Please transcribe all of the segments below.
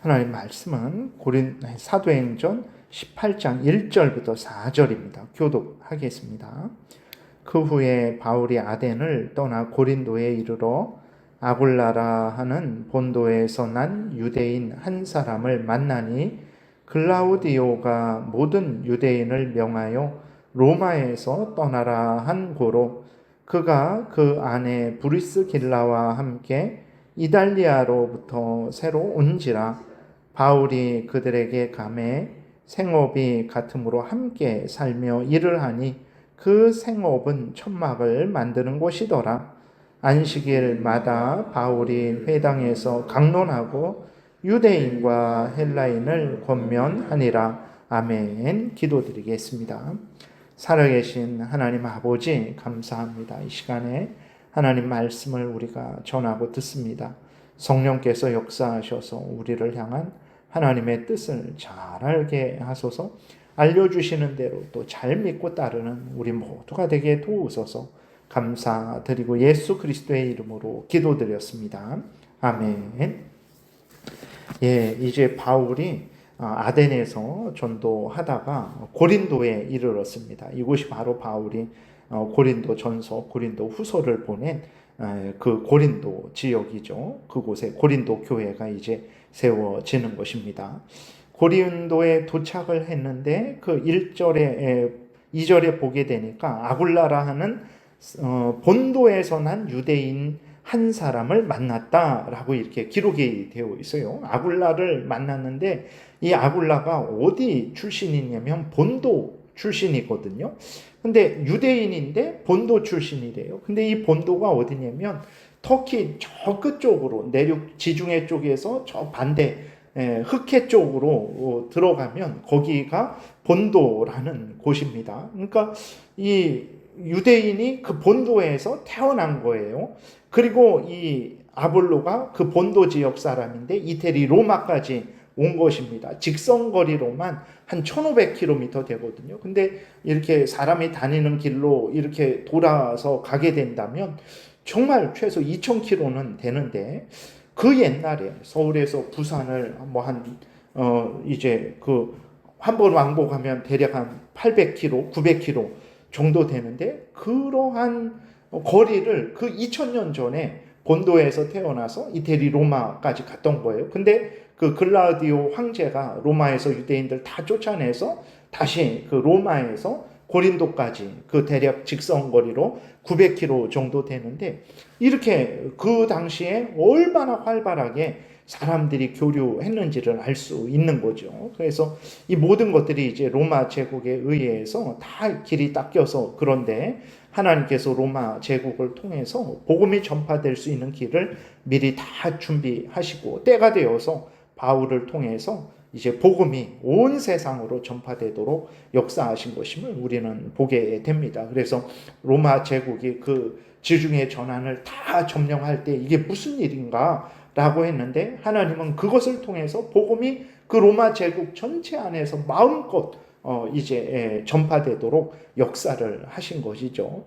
하나님 말씀은 사도행전 18장 1절부터 4절입니다. 교독하겠습니다. 그 후에 바울이 아덴을 떠나 고린도에 이르러 아굴라라 하는 본도에서 난 유대인 한 사람을 만나니 글라우디오가 모든 유대인을 명하여 로마에서 떠나라 한 고로 그가 그 아내 브리스길라와 함께 이달리아로부터 새로 온지라. 바울이 그들에게 감해 생업이 같으므로 함께 살며 일을 하니 그 생업은 천막을 만드는 곳이더라. 안식일마다 바울이 회당에서 강론하고 유대인과 헬라인을 권면하니라. 아멘. 기도드리겠습니다. 살아계신 하나님 아버지 감사합니다. 이 시간에 하나님 말씀을 우리가 전하고 듣습니다. 성령께서 역사하셔서 우리를 향한 하나님의 뜻을 잘 알게 하소서. 알려주시는 대로 또 잘 믿고 따르는 우리 모두가 되게 도우소서. 감사드리고 예수 그리스도의 이름으로 기도드렸습니다. 아멘. 예, 이제 바울이 아덴에서 전도하다가 고린도에 이르렀습니다. 이곳이 바로 바울이 고린도 전서, 고린도 후서를 보낸 그 고린도 지역이죠. 그곳에 고린도 교회가 이제 세워지는 것입니다. 고린도에 도착을 했는데 그 1절에 2절에 보게 되니까 아굴라라 하는 본도에서 난 유대인 한 사람을 만났다라고 이렇게 기록이 되어 있어요. 아굴라를 만났는데 이 아굴라가 어디 출신이냐면 본도 출신이거든요. 근데 유대인인데 본도 출신이래요. 근데 이 본도가 어디냐면 터키 저 끝쪽으로 내륙 지중해 쪽에서 저 반대 흑해 쪽으로 들어가면 거기가 본도라는 곳입니다. 그러니까 이 유대인이 그 본도에서 태어난 거예요. 그리고 이 아볼로가 그 본도 지역 사람인데 이태리 로마까지 온 것입니다. 직선거리로만 한 1500km 되거든요. 근데 이렇게 사람이 다니는 길로 이렇게 돌아서 가게 된다면 정말 최소 2000km는 되는데 그 옛날에 서울에서 부산을 이제 한 번 왕복하면 대략 한 800km, 900km 정도 되는데 그러한 거리를 그 2000년 전에 본도에서 태어나서 이태리 로마까지 갔던 거예요. 근데 그 글라우디오 황제가 로마에서 유대인들 다 쫓아내서 다시 그 로마에서 고린도까지 그 대략 직선거리로 900km 정도 되는데 이렇게 그 당시에 얼마나 활발하게 사람들이 교류했는지를 알 수 있는 거죠. 그래서 이 모든 것들이 이제 로마 제국에 의해서 다 길이 닦여서 그런데 하나님께서 로마 제국을 통해서 복음이 전파될 수 있는 길을 미리 다 준비하시고 때가 되어서 바울을 통해서 이제 복음이 온 세상으로 전파되도록 역사하신 것임을 우리는 보게 됩니다. 그래서 로마 제국이 그 지중해 전환을 다 점령할 때 이게 무슨 일인가 라고 했는데 하나님은 그것을 통해서 복음이 그 로마 제국 전체 안에서 마음껏 이제 전파되도록 역사를 하신 것이죠.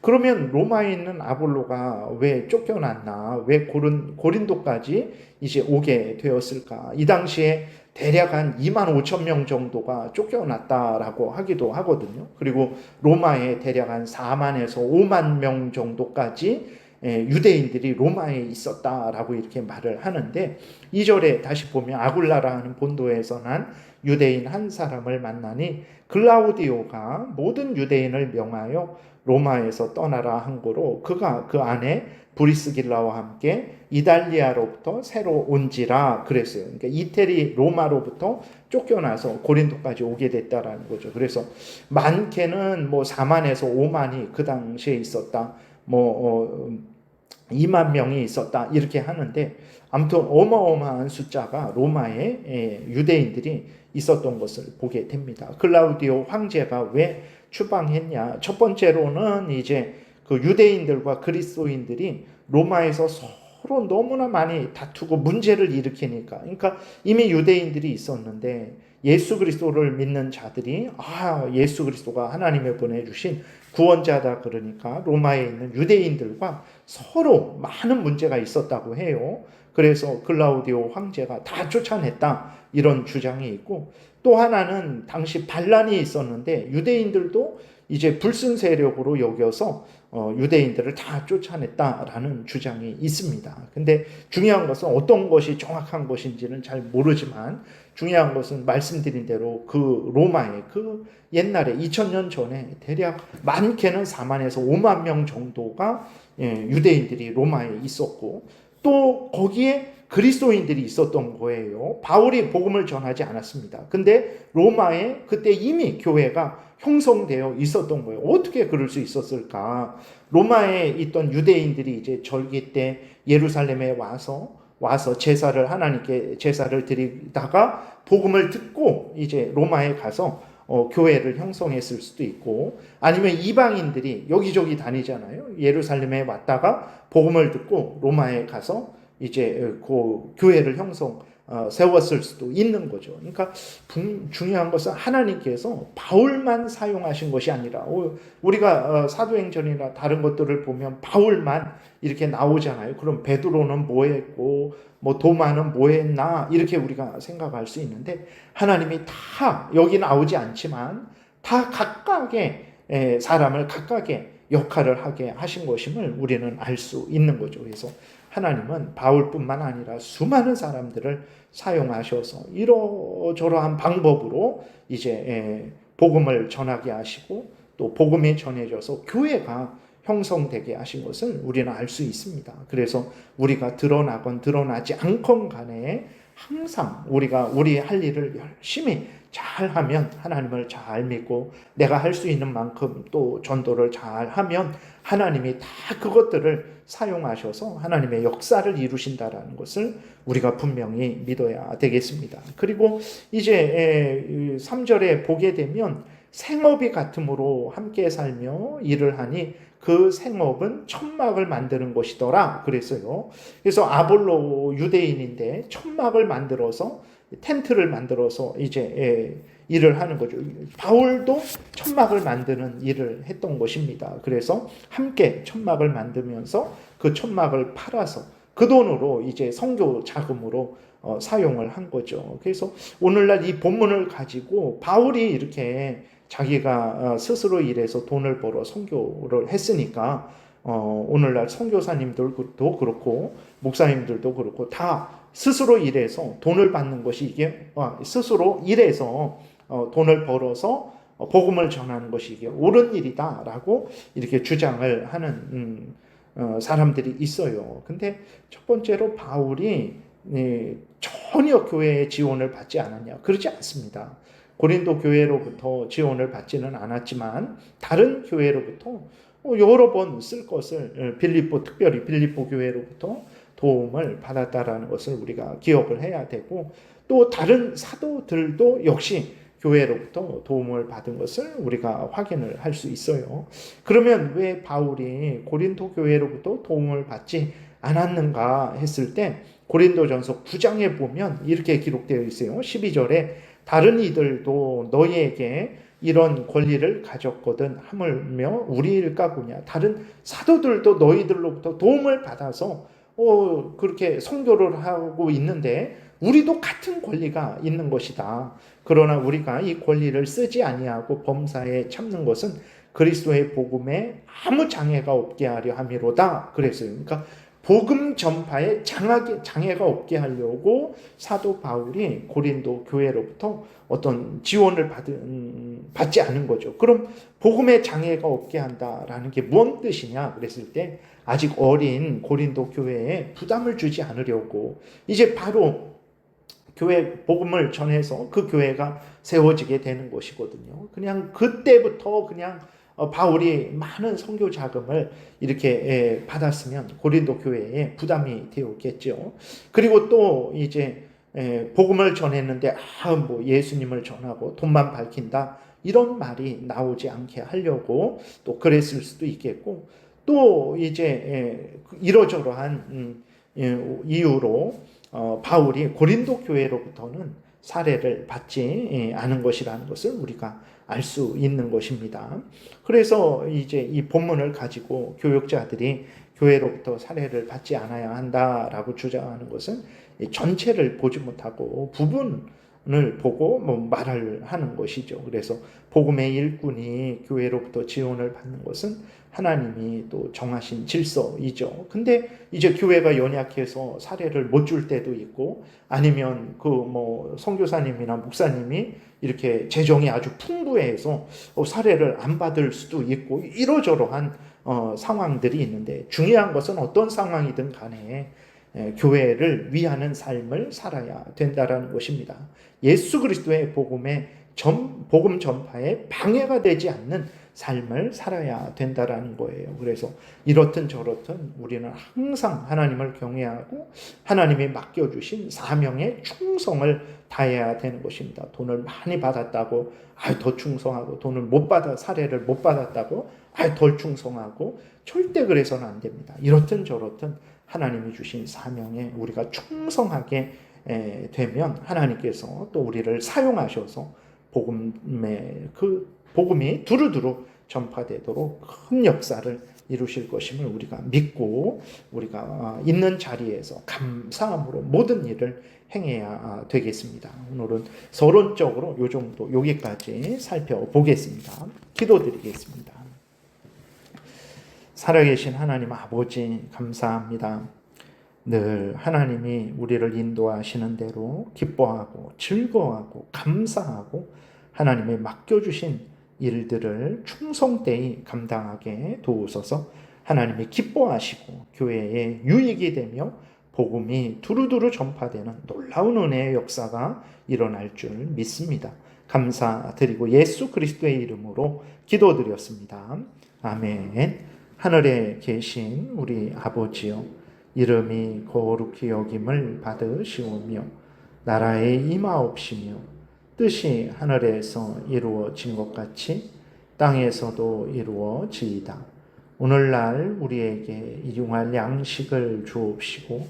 그러면 로마에 있는 아볼로가 왜 쫓겨났나? 왜 고린도까지 이제 오게 되었을까? 이 당시에 대략 한 2만 5천 명 정도가 쫓겨났다라고 하기도 하거든요. 그리고 로마에 대략 한 4만에서 5만 명 정도까지 유대인들이 로마에 있었다라고 이렇게 말을 하는데 2절에 다시 보면 아굴라라 하는 본도에서 난 유대인 한 사람을 만나니 글라우디오가 모든 유대인을 명하여 로마에서 떠나라 한 거로 그가 그 안에 브리스길라와 함께 이달리아로부터 새로 온지라 그랬어요. 그러니까 이태리 로마로부터 쫓겨나서 고린도까지 오게 됐다라는 거죠. 그래서 많게는 4만에서 5만이 그 당시에 있었다. 2만 명이 있었다 이렇게 하는데 아무튼 어마어마한 숫자가 로마에 유대인들이 있었던 것을 보게 됩니다. 클라우디오 황제가 왜 추방했냐? 첫 번째로는 이제 그 유대인들과 그리스도인들이 로마에서 서로 너무나 많이 다투고 문제를 일으키니까, 그러니까 이미 유대인들이 있었는데 예수 그리스도를 믿는 자들이 예수 그리스도가 하나님의 보내주신 구원자다 그러니까 로마에 있는 유대인들과 서로 많은 문제가 있었다고 해요. 그래서 글라우디오 황제가 다 쫓아냈다 이런 주장이 있고, 또 하나는 당시 반란이 있었는데 유대인들도 이제 불순 세력으로 여겨서 유대인들을 다 쫓아냈다라는 주장이 있습니다. 근데 중요한 것은 어떤 것이 정확한 것인지는 잘 모르지만, 중요한 것은 말씀드린 대로 그 로마의 그 옛날에 2000년 전에 대략 많게는 4만에서 5만 명 정도가 유대인들이 로마에 있었고, 또 거기에 그리스도인들이 있었던 거예요. 바울이 복음을 전하지 않았습니다. 근데 로마에 그때 이미 교회가 형성되어 있었던 거예요. 어떻게 그럴 수 있었을까? 로마에 있던 유대인들이 이제 절기 때 예루살렘에 와서 제사를, 하나님께 제사를 드리다가 복음을 듣고 이제 로마에 가서 교회를 형성했을 수도 있고, 아니면 이방인들이 여기저기 다니잖아요. 예루살렘에 왔다가 복음을 듣고 로마에 가서 이제 그 교회를 세웠을 수도 있는 거죠. 그러니까 중요한 것은 하나님께서 바울만 사용하신 것이 아니라, 우리가 사도행전이나 다른 것들을 보면 바울만 이렇게 나오잖아요. 그럼 베드로는 뭐 했고 뭐 도마는 뭐 했나 이렇게 우리가 생각할 수 있는데, 하나님이 다 여기 나오지 않지만 다 각각의 사람을 각각의 역할을 하게 하신 것임을 우리는 알 수 있는 거죠. 그래서 하나님은 바울뿐만 아니라 수많은 사람들을 사용하셔서 이러저러한 방법으로 이제 복음을 전하게 하시고, 또 복음이 전해져서 교회가 형성되게 하신 것을 우리는 알 수 있습니다. 그래서 우리가 드러나건 드러나지 않건 간에 항상 우리가 우리 할 일을 열심히 잘하면, 하나님을 잘 믿고 내가 할 수 있는 만큼 또 전도를 잘하면 하나님이 다 그것들을 사용하셔서 하나님의 역사를 이루신다라는 것을 우리가 분명히 믿어야 되겠습니다. 그리고 이제 3절에 보게 되면 생업이 같음으로 함께 살며 일을 하니 그 생업은 천막을 만드는 것이더라 그랬어요. 그래서 아볼로 유대인인데 천막을 만들어서, 텐트를 만들어서 이제 일을 하는 거죠. 바울도 천막을 만드는 일을 했던 것입니다. 그래서 함께 천막을 만들면서 그 천막을 팔아서 그 돈으로 이제 선교 자금으로 사용을 한 거죠. 그래서 오늘날 이 본문을 가지고 바울이 이렇게 자기가 스스로 일해서 돈을 벌어 선교를 했으니까 오늘날 선교사님들도 그렇고 목사님들도 그렇고 다 스스로 일해서 돈을 받는 것이, 이게 스스로 일해서 돈을 벌어서 복음을 전하는 것이 이게 옳은 일이다라고 이렇게 주장을 하는 사람들이 있어요. 근데 첫 번째로 바울이 전혀 교회의 지원을 받지 않았냐? 그렇지 않습니다. 고린도 교회로부터 지원을 받지는 않았지만 다른 교회로부터 여러 번 쓸 것을, 특별히 빌립보 교회로부터 도움을 받았다라는 것을 우리가 기억을 해야 되고, 또 다른 사도들도 역시 교회로부터 도움을 받은 것을 우리가 확인을 할 수 있어요. 그러면 왜 바울이 고린도 교회로부터 도움을 받지 않았는가 했을 때, 고린도전서 9장에 보면 이렇게 기록되어 있어요. 12절에 다른 이들도 너희에게 이런 권리를 가졌거든 하물며 우리일까 보냐. 다른 사도들도 너희들로부터 도움을 받아서 그렇게 선교를 하고 있는데 우리도 같은 권리가 있는 것이다. 그러나 우리가 이 권리를 쓰지 아니하고 범사에 참는 것은 그리스도의 복음에 아무 장애가 없게 하려 함이로다 그랬어요. 그러니까 복음 전파에 장애가 없게 하려고 사도 바울이 고린도 교회로부터 어떤 지원을 받지 않은 거죠. 그럼 복음에 장애가 없게 한다라는 게 무슨 뜻이냐 그랬을 때, 아직 어린 고린도 교회에 부담을 주지 않으려고 이제 바로 교회 복음을 전해서 그 교회가 세워지게 되는 것이거든요. 그냥 그때부터 그냥 바울이 많은 선교 자금을 이렇게 받았으면 고린도 교회에 부담이 되었겠죠. 그리고 또 이제 복음을 전했는데 뭐 예수님을 전하고 돈만 밝힌다 이런 말이 나오지 않게 하려고 또 그랬을 수도 있겠고, 또 이제 이러저러한 이유로 바울이 고린도 교회로부터는 사례를 받지 않은 것이라는 것을 우리가 알 수 있는 것입니다. 그래서 이제 이 본문을 가지고 교역자들이 교회로부터 사례를 받지 않아야 한다라고 주장하는 것은 이 전체를 보지 못하고 부분을 보고 말을 하는 것이죠. 그래서 복음의 일꾼이 교회로부터 지원을 받는 것은 하나님이 또 정하신 질서이죠. 근데 이제 교회가 연약해서 사례를 못 줄 때도 있고, 아니면 선교사님이나 목사님이 이렇게 재정이 아주 풍부해서 사례를 안 받을 수도 있고, 이러저러한 상황들이 있는데, 중요한 것은 어떤 상황이든 간에 교회를 위하는 삶을 살아야 된다라는 것입니다. 예수 그리스도의 복음 전파에 방해가 되지 않는 삶을 살아야 된다라는 거예요. 그래서 이렇든 저렇든 우리는 항상 하나님을 경외하고 하나님이 맡겨주신 사명에 충성을 다해야 되는 것입니다. 돈을 많이 받았다고 더 충성하고, 돈을 못 받아 사례를 못 받았다고 덜 충성하고, 절대 그래서는 안 됩니다. 이렇든 저렇든 하나님이 주신 사명에 우리가 충성하게 되면 하나님께서 또 우리를 사용하셔서 복음이 두루두루 전파되도록 큰 역사를 이루실 것임을 우리가 믿고, 우리가 있는 자리에서 감사함으로 모든 일을 행해야 되겠습니다. 오늘은 서론적으로 요 정도, 여기까지 살펴보겠습니다. 기도드리겠습니다. 살아계신 하나님 아버지, 감사합니다. 늘 하나님이 우리를 인도하시는 대로 기뻐하고 즐거워하고 감사하고 하나님이 맡겨주신 일들을 충성되이 감당하게 도우소서. 하나님이 기뻐하시고 교회에 유익이 되며 복음이 두루두루 전파되는 놀라운 은혜의 역사가 일어날 줄 믿습니다. 감사드리고 예수 그리스도의 이름으로 기도드렸습니다. 아멘. 하늘에 계신 우리 아버지여, 이름이 거룩히 여김을 받으시오며 나라에 임하옵시며 뜻이 하늘에서 이루어진 것 같이 땅에서도 이루어지이다. 오늘날 우리에게 일용할 양식을 주옵시고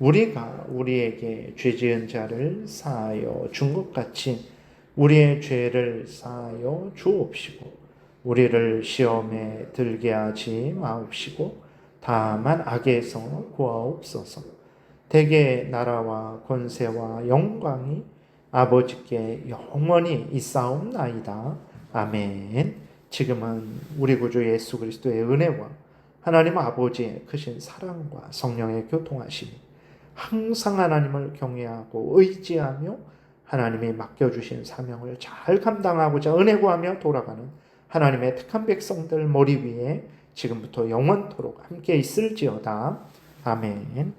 우리가 우리에게 죄지은 자를 사하여 준 것 같이 우리의 죄를 사하여 주옵시고 우리를 시험에 들게 하지 마옵시고 다만 악에서 구하옵소서. 대개 나라와 권세와 영광이 아버지께 영원히 있사옵나이다. 아멘. 지금은 우리 구주 예수 그리스도의 은혜와 하나님 아버지의 크신 사랑과 성령의 교통하심이 항상 하나님을 경외하고 의지하며 하나님이 맡겨주신 사명을 잘 감당하고자 은혜 구하며 돌아가는 하나님의 택한 백성들 머리 위에 지금부터 영원토록 함께 있을지어다. 아멘.